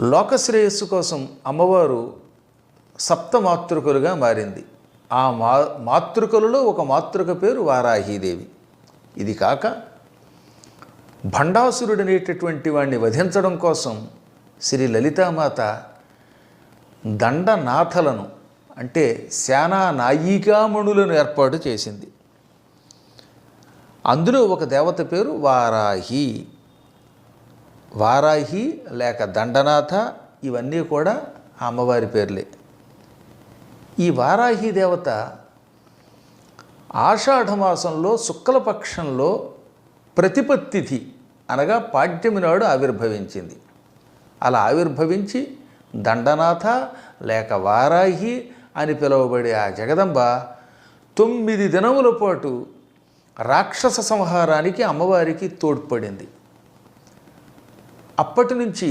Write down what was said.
లోకశ్రేయస్సు కోసం అమ్మవారు సప్తమాతృకలుగా మారింది. ఆ మాతృకలలో ఒక మాతృక పేరు వారాహీదేవి. ఇది కాక భండాసురుడనేటటువంటి వాడిని వధించడం కోసం శ్రీ లలితామాత దండనాథలను అంటే సేనా నాయికామణులను ఏర్పాటు చేసింది. అందులో ఒక దేవత పేరు వారాహి. వారాహి లేక దండనాథ ఇవన్నీ కూడా ఆ అమ్మవారి పేర్లే. ఈ వారాహి దేవత ఆషాఢమాసంలో శుక్లపక్షంలో ప్రతిపత్తిథి అనగా పాడ్యమి నాడు ఆవిర్భవించింది. అలా ఆవిర్భవించి దండనాథ లేక వారాహి అని పిలువబడే ఆ జగదంబ 9 దినముల పాటు రాక్షస సంహారానికి అమ్మవారికి తోడ్పడింది. అప్పటి నుంచి